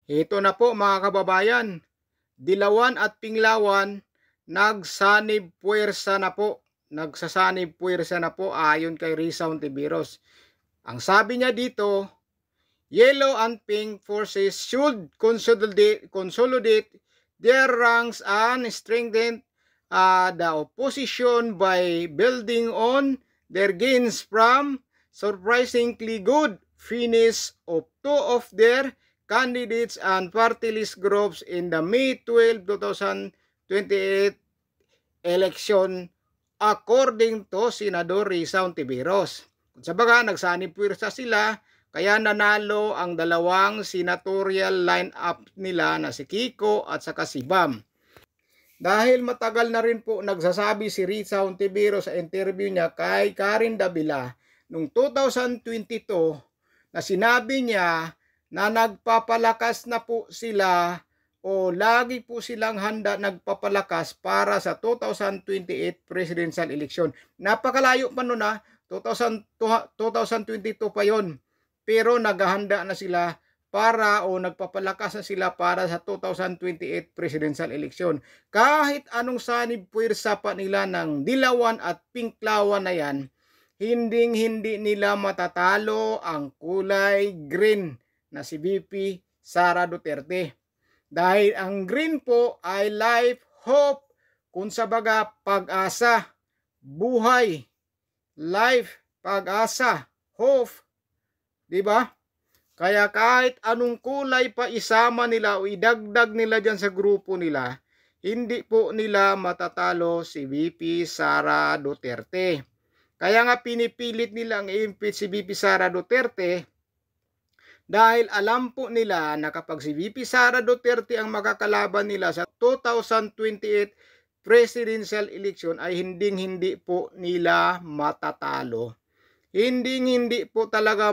Ito na po mga kababayan, Dilawan at Pinglawan, nagsanib puwersa na po. Nagsasanib puwersa na po ayon kay Risa Hontiveros. Ang sabi niya dito, Yellow and Pink forces should consolidate their ranks and strengthen the opposition by building on their gains from surprisingly good finish of two of their candidates and party list groups in the May 12, 2028 election according to Senador Risa Hontiveros. Sa baga, nagsanib puwersa sila, kaya nanalo ang dalawang senatorial line-up nila na si Kiko at saka si Bam. Dahil matagal na rin po nagsasabi si Risa Hontiveros sa interview niya kay Karen Davila noong 2022 na sinabi niya na nagpapalakas na po sila o lagi po silang handa nagpapalakas para sa 2028 presidential election. Napakalayo pa nun 2022 pa yon. Pero naghahanda na sila para o nagpapalakas na sila para sa 2028 presidential election. Kahit anong sanib puwersa pa nila ng Dilawan at Pinklawan na yan, hindi nila matatalo ang kulay green na si VP Sara Duterte. Dahil ang green po ay life, hope, kung sa baga pag-asa, buhay, life, pag-asa, hope, di ba? Kaya kahit anong kulay pa isama nila o idagdag nila dyan sa grupo nila, hindi po nila matatalo si VP Sara Duterte. Kaya nga pinipilit nilang i-impeach si VP Sara Duterte dahil alam po nila na kapag si VP Sara Duterte ang makakalaban nila sa 2028 presidential election ay hindi po nila matatalo. Hindi po talaga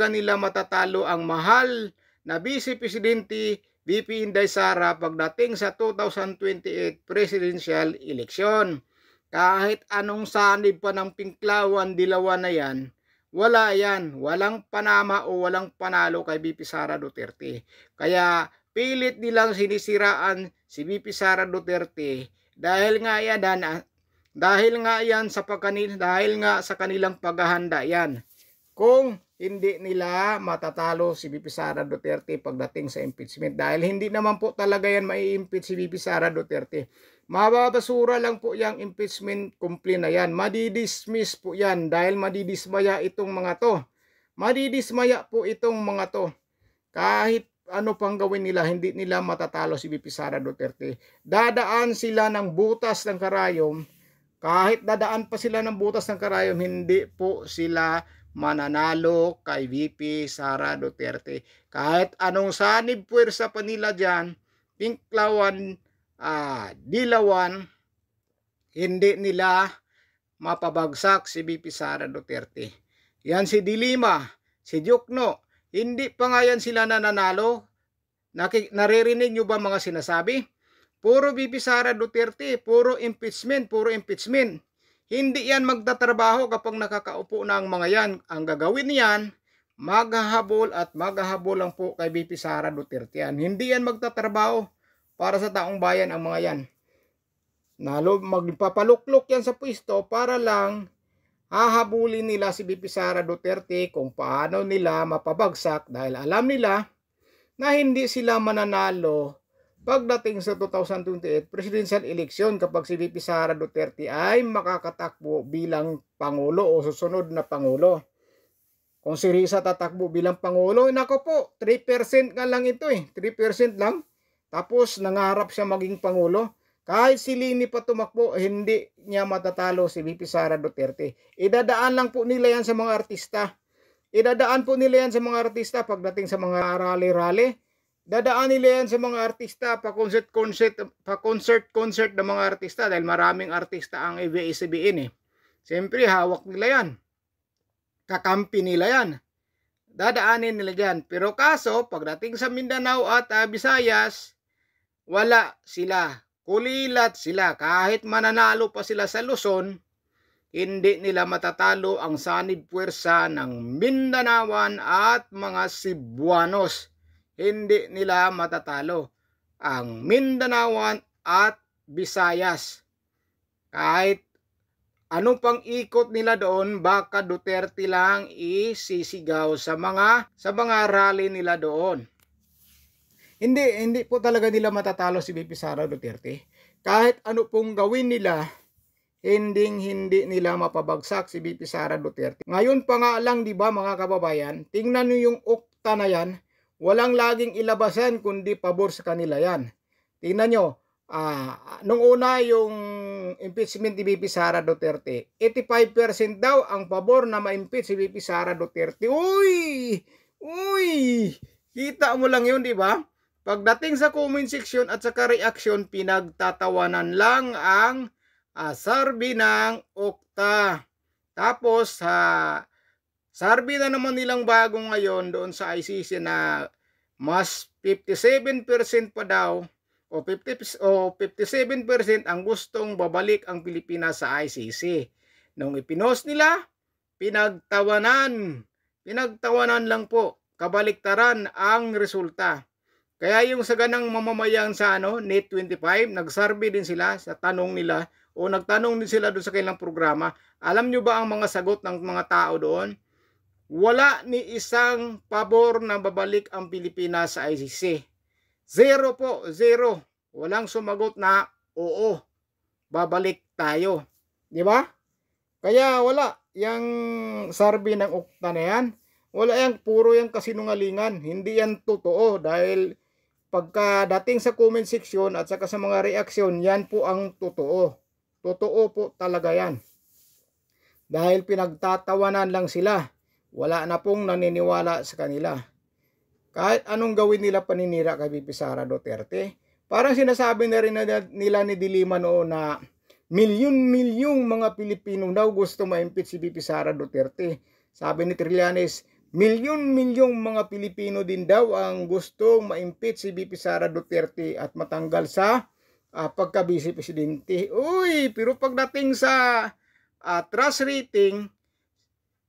nila matatalo ang mahal na Vice Presidente VP Inday Sara pagdating sa 2028 presidential election. Kahit anong sanib pa ng Pinklawan, Dilawan na yan, wala yan. Walang panama o walang panalo kay VP Sara Duterte. Kaya pilit nilang sinisiraan si VP Sara Duterte dahil nga sa kanilang paghahanda yan. Kung hindi nila matatalo si VP Sara Duterte pagdating sa impeachment. Dahil hindi naman po talaga yan mai-impeach si VP Sara Duterte. Mababasura lang po yung impeachment complaint na yan. Madidismiss po yan dahil madidismaya itong mga to. Madidismaya po itong mga to. Kahit ano pang gawin nila, hindi nila matatalo si VP Sara Duterte. Dadaan sila ng butas ng karayom. Kahit dadaan pa sila ng butas ng karayom, hindi po sila mananalo kay VP Sara Duterte. Kahit anong sanib puwersa pa nila dyan, Pinklawan, Dilawan, hindi nila mapabagsak si VP Sara Duterte. Yan si Dilima, si Jokno, hindi pa nga yan sila nananalo. Naririnig nyo ba mga sinasabi? Puro VP Sara Duterte, puro impeachment, puro impeachment. Hindi yan magtatrabaho kapag nakakaupo na ang mga yan. Ang gagawin niyan, maghahabol at maghahabol lang po kay VP Sara Duterte yan. Hindi yan magtatrabaho para sa taong bayan ang mga yan. Magpapaluklok yan sa pwesto para lang hahabulin nila si VP Sara Duterte kung paano nila mapabagsak dahil alam nila na hindi sila mananalo pagdating sa 2028 presidential election kapag si VP Sara Duterte ay makakatakbo bilang Pangulo o susunod na Pangulo. Kung si Risa tatakbo bilang Pangulo, nako po, 3% nga lang ito 3% lang. Tapos nangarap siya maging Pangulo. Kahit si Lini pa tumakbo, hindi niya matatalo si VP Sara Duterte. Idadaan lang po nila yan sa mga artista. Idadaan po nila yan sa mga artista pagdating sa mga rally-rally. Dadaan nila yan sa mga artista, pa-concert ng mga artista dahil maraming artista ang ABS-CBN Siyempre, hawak nila yan. Kakampi nila yan. Dadaanin nila dyan. Pero kaso, pagdating sa Mindanao at Visayas, wala sila. Kulilat sila. Kahit mananalo pa sila sa Luzon, hindi nila matatalo ang sanib puwersa ng Mindanaoan at mga Cebuanos. Hindi nila matatalo ang Mindanaoan at Visayas. Kahit ano pang ikot nila doon, baka Duterte lang isisigaw sa mga rally nila doon. Hindi po talaga nila matatalo si VP Sara Duterte. Kahit ano pong gawin nila, hindi nila mapabagsak si VP Sara Duterte. Ngayon pa nga lang, di ba mga kababayan, tingnan niyo yung ukta na yan, walang laging ilabasan kundi pabor sa kanila yan. Tingnan nyo, nung una yung impeachment ni VP Sara Duterte, 85% daw ang pabor na ma-impeach si VP Sara Duterte. Uy! Kita mo lang yun, di ba? Pagdating sa comment section at saka reaction, pinagtatawanan lang ang survey ng Okta. Tapos survey na naman nilang bago ngayon doon sa ICC na mas 57% pa daw o 57% ang gustong babalik ang Pilipinas sa ICC. Nung ipinost nila, pinagtawanan lang po, kabaliktaran ang resulta. Kaya yung sa ganang mamamayan sa Net 25, nag-survey din sila sa tanong nila o nagtanong din sila doon sa kanilang programa. Alam nyo ba ang mga sagot ng mga tao doon? Wala ni isang pabor na babalik ang Pilipinas sa ICC. Zero po, zero. Walang sumagot na oo, babalik tayo. Di ba? Kaya wala yung survey ng Okta na yan. Wala yan, puro yung kasinungalingan. Hindi yan totoo dahil pagkadating sa comment section at saka sa mga reaksyon, yan po ang totoo. Totoo po talaga yan. Dahil pinagtatawanan lang sila. Wala na pong naniniwala sa kanila. Kahit anong gawin nila paninira kay VP Sara Duterte. Parang sinasabi na rin nila ni Dilima noon na milyon-milyong mga Pilipino daw gusto ma-impeach si VP Sara Duterte. Sabi ni Trillanes, milyon-milyong mga Pilipino din daw ang gustong ma-impeach si VP Sara Duterte at matanggal sa pagka-vice presidente. Uy, pero pagdating sa trust rating,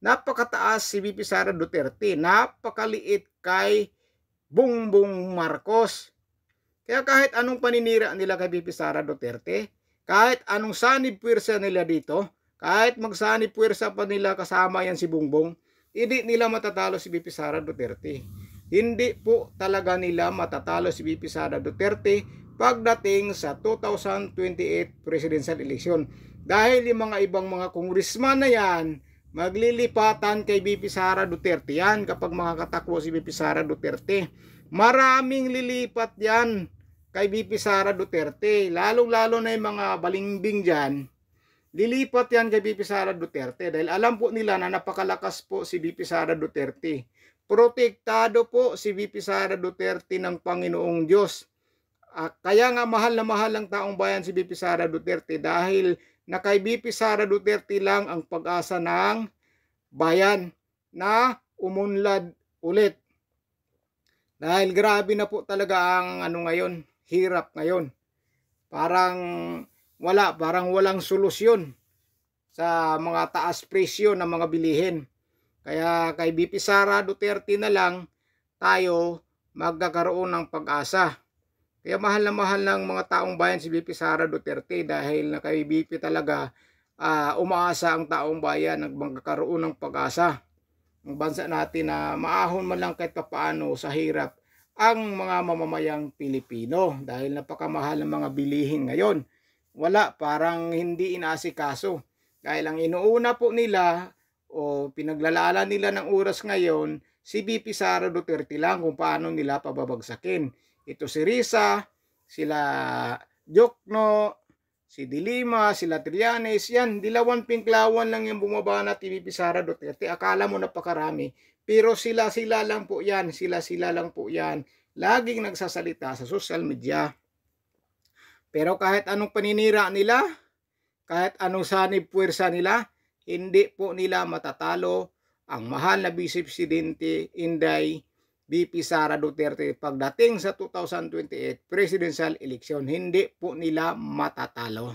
napakataas si VP Sara Duterte, napakaliit kay Bongbong Marcos. Kaya kahit anong paninira nila kay VP Sara Duterte, kahit anong sanib puwersa nila dito, kahit magsanib puwersa pa nila kasama yan si Bongbong, hindi nila matatalo si VP Sara Duterte. Hindi po talaga nila matatalo si VP Sara Duterte pagdating sa 2028 presidential election. Dahil yung mga ibang mga congressman na yan, maglilipatan kay VP Sara Duterte yan kapag makakatakbo si VP Sara Duterte. Maraming lilipat yan kay VP Sara Duterte. Lalong-lalo na yung mga balimbing dyan, lilipat yan kay VP Sara Duterte dahil alam po nila na napakalakas po si VP Sara Duterte. Protektado po si VP Sara Duterte ng Panginoong Diyos. Kaya nga mahal na mahal ang taong bayan si VP Sara Duterte dahil na kay VP Sara Duterte lang ang pag-asa ng bayan na umunlad ulit. Dahil grabe na po talaga ang ngayon, hirap ngayon. Parang walang solusyon sa mga taas presyo ng mga bilihin. Kaya kay VP Sara Duterte na lang tayo magkakaroon ng pag-asa. Kaya mahal ng mga taong bayan si VP Sara Duterte dahil na kay VP talaga umaasa ang taong bayan na magkakaroon ng pag-asa. Ang bansa natin na maahon man lang kahit papaano sa hirap ang mga mamamayang Pilipino dahil napakamahal ng mga bilihin ngayon. Wala, parang hindi inaasikaso. Dahil ang inuuna po nila o pinaglalaanan nila ng oras ngayon, si VP Sara Duterte lang kung paano nila pababagsakin. Ito si Risa, sila Jokno, si Dilima, sila Trillanes, yan, dilawan pinklawan lang yung bumaba na VP Sara Duterte. Akala mo napakarami, pero sila lang po yan, sila lang po yan. Laging nagsasalita sa social media. Pero kahit anong paninira nila, kahit anong sanib puwersa nila, hindi po nila matatalo ang mahal na Vice Presidente Inday VP Sara Duterte pagdating sa 2028 presidential election. Hindi po nila matatalo.